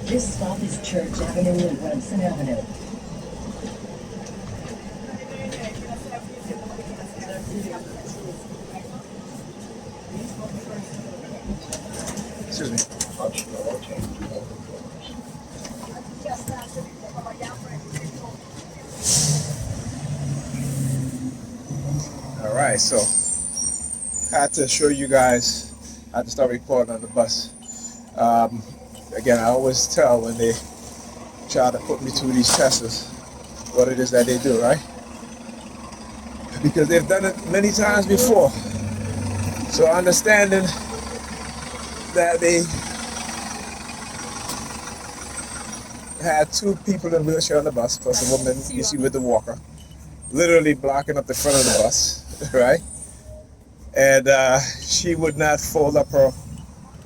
This stop is Church Avenue and Remsen Avenue. Excuse me. All right, so I had to show you guys. I had to start recording on the bus. Again, I always tell when they try to put me through these tests what it is that they do, right? Because they've done it many times before. So understanding that they had two people in a wheelchair on the bus, plus a woman you see with the walker, literally blocking up the front of the bus, right? And she would not fold up her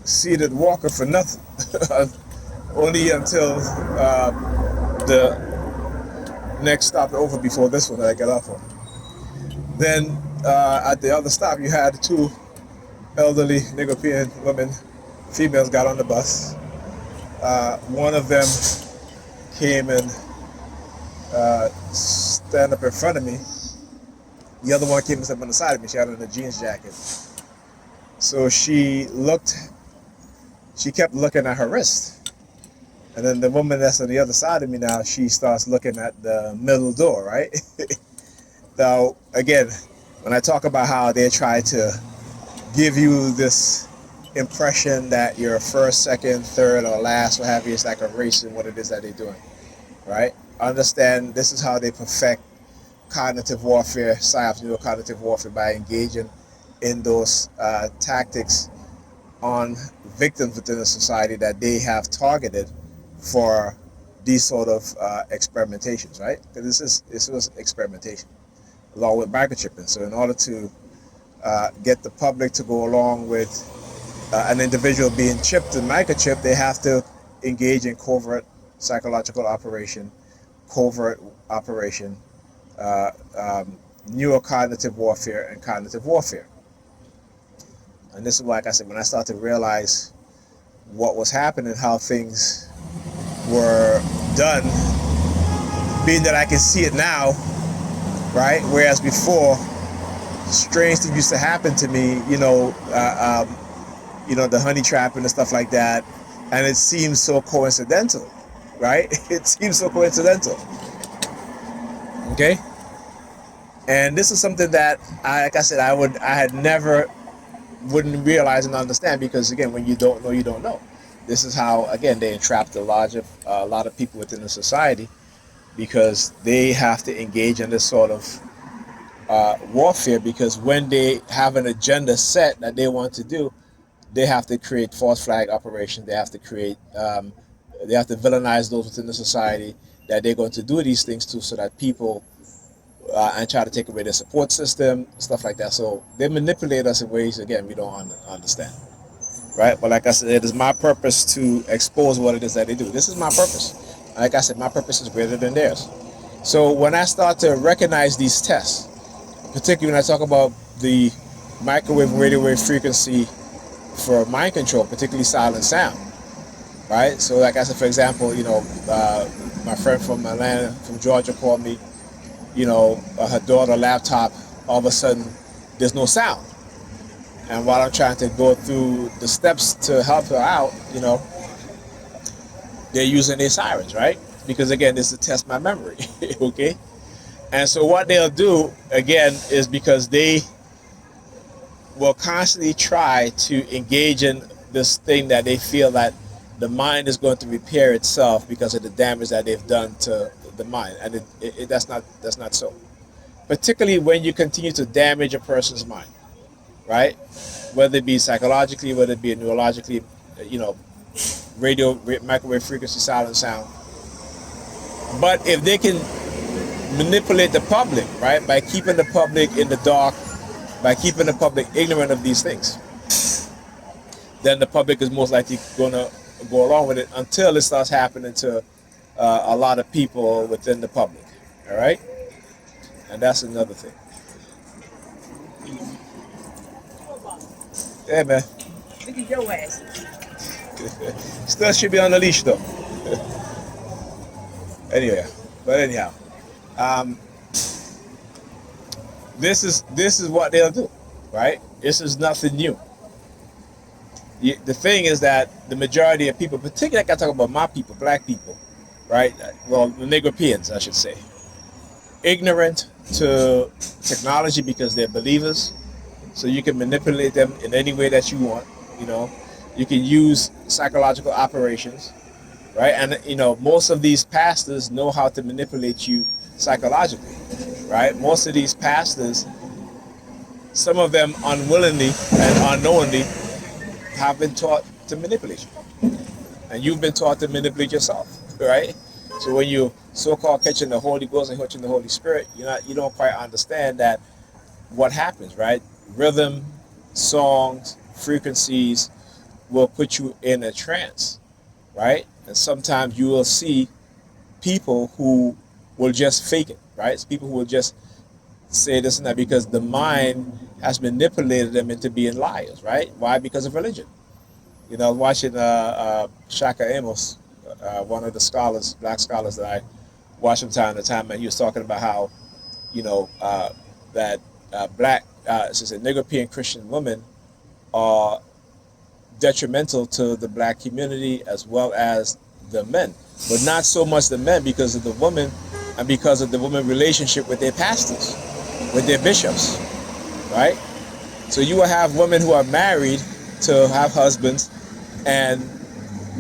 seated walker for nothing, only until the next stop over before this one that I got off on. Then at the other stop, you had two elderly Negropean women, females, got on the bus. One of them came and stand up in front of me. The other one came and sat on the side of me. She had on a jeans jacket. So she kept looking at her wrist. And then the woman that's on the other side of me now, she starts looking at the middle door, right? Now, again, when I talk about how they try to give you this impression that you're first, second, third, or last, what have you, it's like a race in what it is that they're doing, right? Understand this is how they perfect cognitive warfare, psyops, neurocognitive warfare, by engaging in those tactics on victims within the society that they have targeted for these sort of experimentations, right? Because this was experimentation along with microchipping. So in order to get the public to go along with an individual being chipped and microchipped, they have to engage in covert psychological operation, covert operation, neurocognitive warfare, and cognitive warfare. And this is why, like I said, when I started to realize what was happening, how things were done, being that I can see it now, right? Whereas before, strange things used to happen to me, the honey trap and stuff like that, and it seems so coincidental, right? It seems so coincidental. Okay, and this is something that I wouldn't realize and understand, because again, when you don't know, you don't know. This is how, again, they entrapped a lot of people within the society, because they have to engage in this sort of warfare, because when they have an agenda set that they want to do, they have to create false flag operations. They have to villainize those within the society that they're going to do these things to, so that people and try to take away their support system, stuff like that. So they manipulate us in ways, again, we don't understand, right? But like I said, it is my purpose to expose what it is that they do. This is my purpose. Like I said, my purpose is greater than theirs. So when I start to recognize these tests, particularly when I talk about the microwave and radio wave frequency for mind control, particularly silent sound, right? So like I said, for example, my friend from Atlanta, from Georgia, called me. Her daughter laptop, all of a sudden there's no sound, and while I'm trying to go through the steps to help her out, they're using their sirens, right? Because again, this is to test my memory. Okay, and so what they'll do again is, because they will constantly try to engage in this thing that they feel that the mind is going to repair itself because of the damage that they've done to the mind, and that's not so. Particularly when you continue to damage a person's mind, right? Whether it be psychologically, whether it be neurologically, microwave frequency, silent sound. But if they can manipulate the public, right, by keeping the public in the dark, by keeping the public ignorant of these things, then the public is most likely going to go along with it until it starts happening to a lot of people within the public. All right, and that's another thing. Yeah, man. Look at your ass. Still should be on the leash though. Anyway, but anyhow, um, this is what they'll do, right? This is nothing new. The thing is that the majority of people, particularly like I talk about my people, black people, right? Well, the Negropeans, I should say, ignorant to technology because they're believers. So you can manipulate them in any way that you want. You know, you can use psychological operations, right? And most of these pastors know how to manipulate you psychologically, right? Most of these pastors, some of them unwillingly and unknowingly, have been taught to manipulate you, and you've been taught to manipulate yourself, right? So when you so-called catching the Holy Ghost and catching the Holy Spirit, you don't quite understand that what happens, right? Rhythm, songs, frequencies will put you in a trance, right? And sometimes you will see people who will just fake it, right? It's people who will just say this and that because the mind has manipulated them into being liars, right? Why? Because of religion. Watching Shaka Amos, one of the scholars, black scholars that I watch from time to time, and he was talking about how, that black, Negropean Christian women are detrimental to the black community as well as the men, but not so much the men because of the women and because of the women relationship with their pastors, with their bishops, right? So you will have women who are married to have husbands and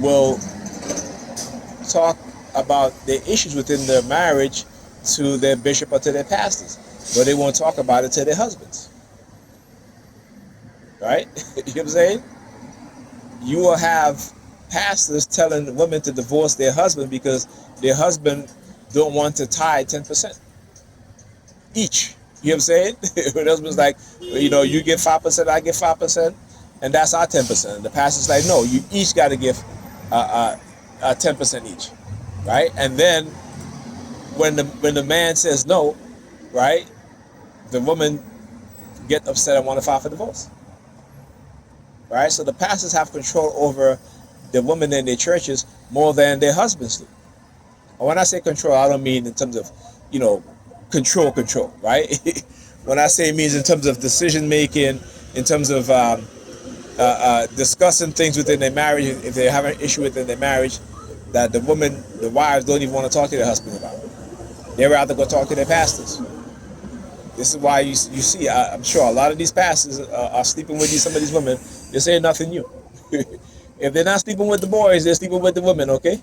will talk about their issues within their marriage to their bishop or to their pastors, but they won't talk about it to their husbands, right? You know what I'm saying? You will have pastors telling women to divorce their husband because their husband don't want to tithe 10% each. You know what I'm saying? When the husband's like, you get 5%, I get 5%, and that's our 10%. And the pastor's like, no, you each got to give 10% each, right? And then when the man says no, right, the woman get upset and want to file for divorce, right? So the pastors have control over the women in their churches more than their husbands do. And when I say control, I don't mean in terms of, control, right? When I say it means in terms of decision making, in terms of discussing things within their marriage, if they have an issue within their marriage that the wives don't even want to talk to their husband about. They'd rather go talk to their pastors. This is why you see, I'm sure a lot of these pastors are sleeping with some of these women. They're saying nothing new. If they're not sleeping with the boys, they're sleeping with the women, okay?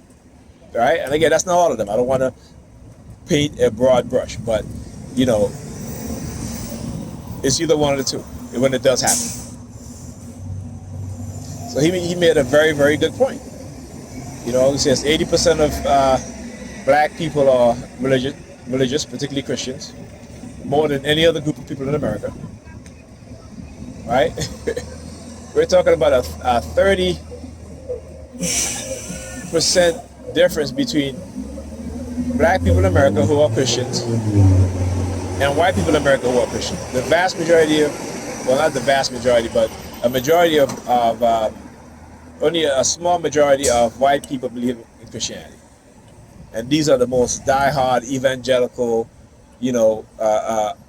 All right? And again, that's not all of them. I don't want to paint a broad brush, but, it's either one of the two when it does happen. So he made a very, very good point. He says 80% of black people are religious, particularly Christians, more than any other group of people in America, right? We're talking about a 30% difference between black people in America who are Christians and white people in America who are Christians. The vast majority not the vast majority, but a majority of only a small majority of white people believe in Christianity. And these are the most diehard evangelical,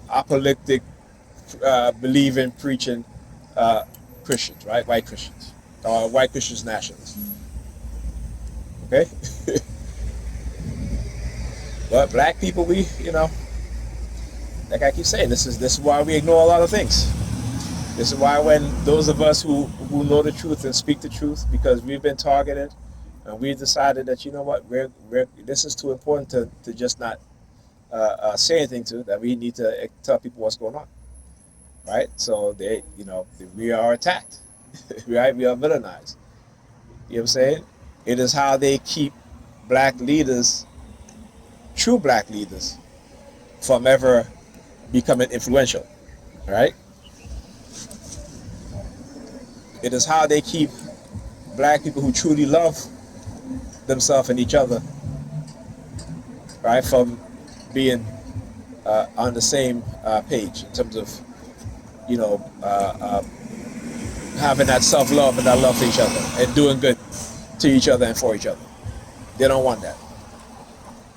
apocalyptic, believing, preaching Christians, right? White Christians, white Christians nationalists. Okay? But black people, we, like I keep saying, this is why we ignore a lot of things. This is why when those of us who know the truth and speak the truth, because we've been targeted and we've decided that, this is too important to just not say anything to, that we need to tell people what's going on, right? So we are attacked, right? We are villainized. You know what I'm saying? It is how they keep black leaders, true black leaders, from ever becoming influential, right? It is how they keep black people who truly love themselves and each other, right, from being on the same page in terms of, having that self-love and that love for each other and doing good to each other and for each other. They don't want that.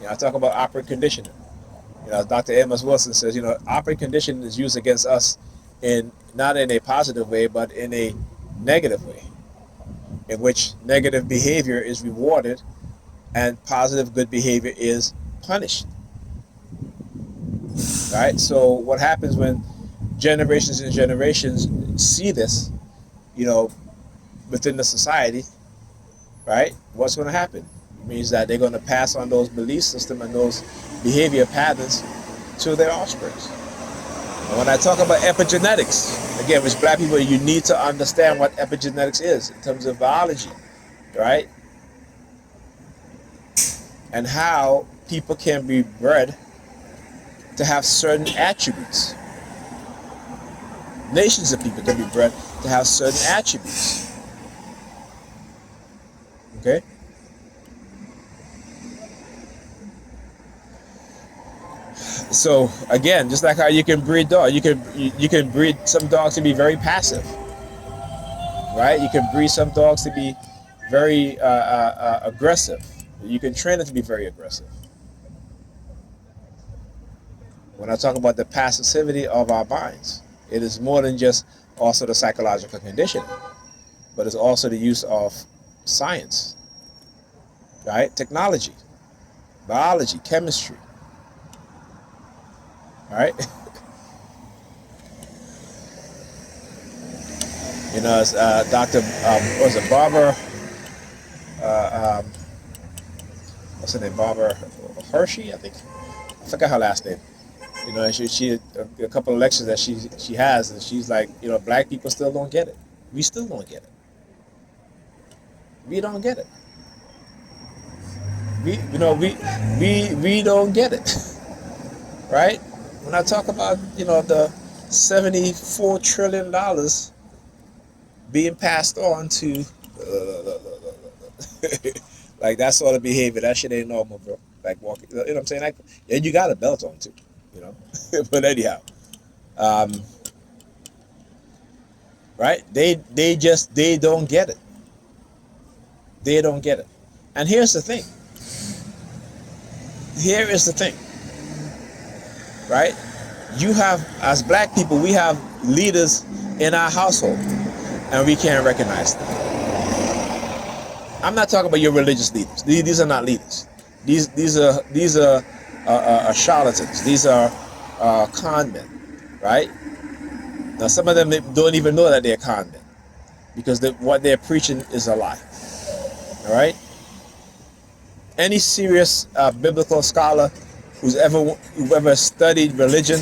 I talk about operant conditioning. As Dr. Amos Wilson says, operant conditioning is used against us in not in a positive way, but in a negative way, in which negative behavior is rewarded and positive good behavior is punished. Right? So what happens when generations and generations see this, within the society, right? What's going to happen? It means that they're going to pass on those belief system and those behavior patterns to their offspring. And when I talk about epigenetics, again, with black people, you need to understand what epigenetics is in terms of biology, right? And how people can be bred to have certain attributes. Nations of people can be bred to have certain attributes. Okay? So again, just like how you can breed dogs, you can breed some dogs to be very passive, right? You can breed some dogs to be very aggressive. You can train them to be very aggressive. When I talk about the passivity of our minds, it is more than just also the psychological conditioning, but it's also the use of science, right? Technology, biology, chemistry, right? It's Dr. Was it Barbara? What's her name? Barbara Hershey, I think. I forgot her last name. She a couple of lectures that she has, and she's like, black people still don't get it. We still don't get it. We don't get it. We don't get it, right? When I talk about the $74 trillion being passed on to like that sort of behavior, that shit ain't normal, bro. Like walking, you know what I'm saying? Like, yeah, you got a belt on too, but anyhow, right? They don't get it. They don't get it. And here's the thing. Here is the thing, right? You have, as black people, we have leaders in our household, and we can't recognize them. I'm not talking about your religious leaders. These are not leaders. These are charlatans. These are con men, right? Now, some of them don't even know that they're con men because what they're preaching is a lie. All right. Any serious biblical scholar who's ever studied religion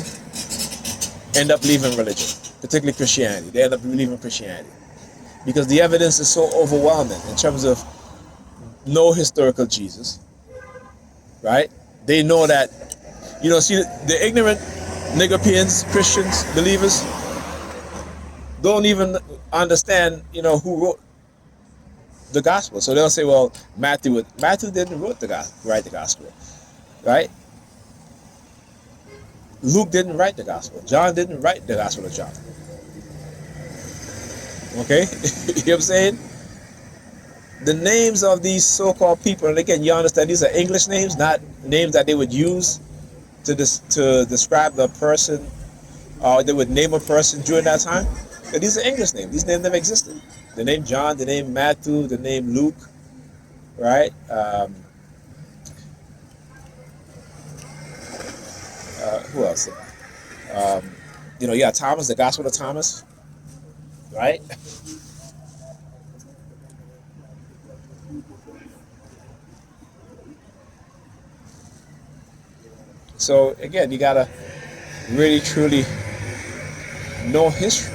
end up leaving religion, particularly Christianity. They end up leaving Christianity because the evidence is so overwhelming in terms of no historical Jesus, right? They know that, see, the ignorant Nigopians, Christians, believers, don't even understand, who wrote the gospel. So they'll say, well, Matthew didn't write the gospel, right? Luke didn't write the gospel. John didn't write the gospel of John. Okay? You know what I'm saying? The names of these so-called people, and again, you understand these are English names, not names that they would use to describe the person, or they would name a person during that time. But these are English names. These names never existed. The name John, the name Matthew, the name Luke, right? Who else? Thomas, the Gospel of Thomas, right? So again, you gotta really truly know history.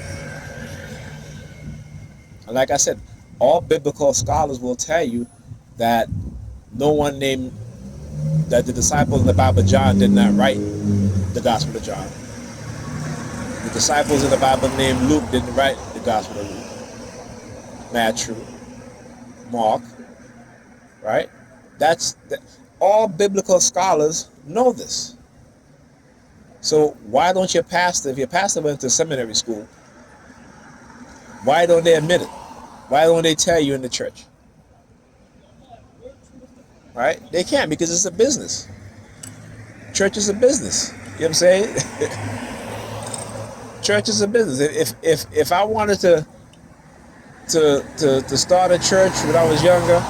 And like I said, all biblical scholars will tell you that no one named, that the disciples in the Bible, John, did not write the Gospel of John. The disciples in the Bible named Luke didn't write the Gospel of Luke. Matthew, Mark, right? All biblical scholars know this. So why don't your pastor, if your pastor went to seminary school, why don't they admit it? Why don't they tell you in the church? right? They can't because it's a business. Church is a business. You know what I'm saying? Church is a business. If I wanted to start a church when I was younger,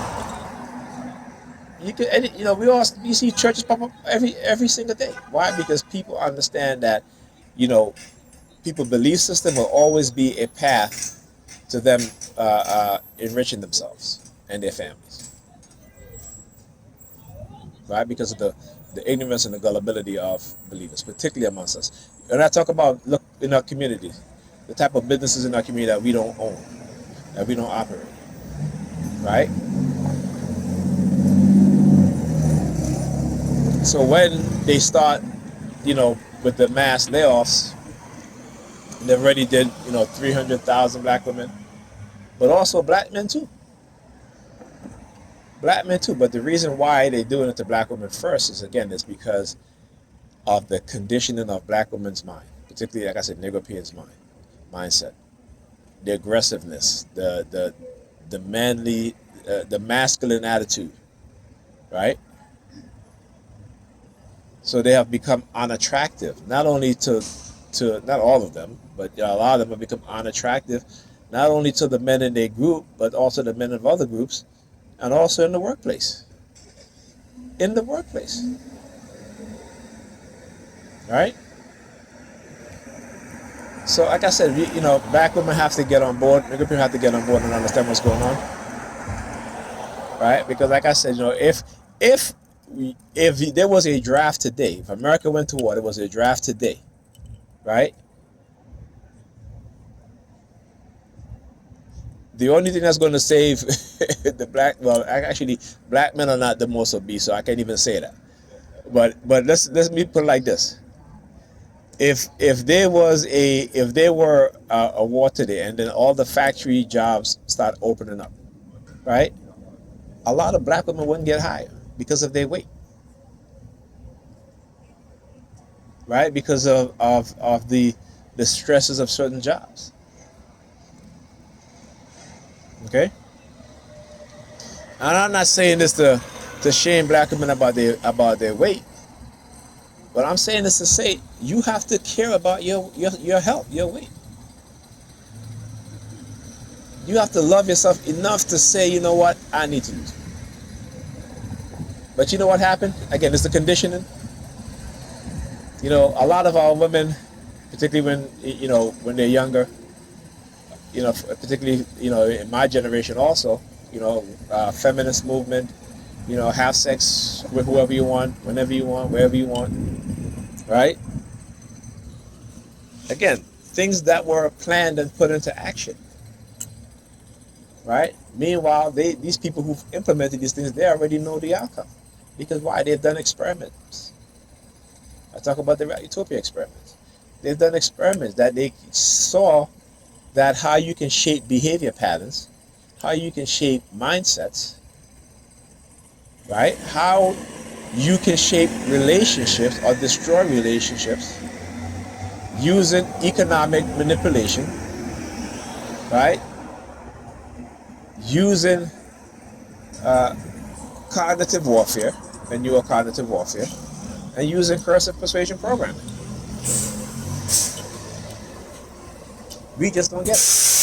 you could, you know, we see churches pop up every single day. Why? Because people understand that, you know, people's belief system will always be a path to them enriching themselves and their families, right? Because of the ignorance and the gullibility of believers, particularly amongst us. And I talk about, look, in our community, the type of businesses in our community that we don't own, that we don't operate, right? So when they start, you know, with the mass layoffs, they already did, you know, 300,000 black women, but also black men too. Black men too. But the reason why they're doing it to black women first is, again, is because of the conditioning of black women's mind, particularly, like I said, Negro-Europeans' mindset, the aggressiveness, the manly, the masculine attitude, right? So they have become unattractive, not only to not all of them, but a lot of them have become unattractive, not only to the men in their group, but also the men of other groups, and also in the workplace. In the workplace, right? So, like I said, you know, black women have to get on board. Nigger people have to get on board and understand what's going on, right? Because, like I said, you know, if there was a draft today, if America went to war, there was a draft today, right? The only thing that's going to save the black, well, actually, black men are not the most obese, so I can't even say that. But let's me put it like this: if there were a war today, and then all the factory jobs start opening up, right? A lot of black women wouldn't get hired because of their weight, right? Because of the stresses of certain jobs. Okay, and I'm not saying this to shame black women about their weight, but I'm saying this to say you have to care about your health, your weight. You have to love yourself enough to say, you know what, I need to lose. But you know what happened? Again, it's the conditioning. You know, a lot of our women, particularly when they're younger, you know, particularly, you know, in my generation also, you know, feminist movement, you know, have sex with whoever you want, whenever you want, wherever you want, right? Again, things that were planned and put into action, right? Meanwhile, these people who've implemented these things, they already know the outcome. Because why? They've done experiments. I talk about the Utopia experiments. They've done experiments that they saw that how you can shape behavior patterns, how you can shape mindsets, right? How you can shape relationships or destroy relationships using economic manipulation, right? Using cognitive warfare, and neurocognitive warfare, and using cursive persuasion programming. We just don't get it.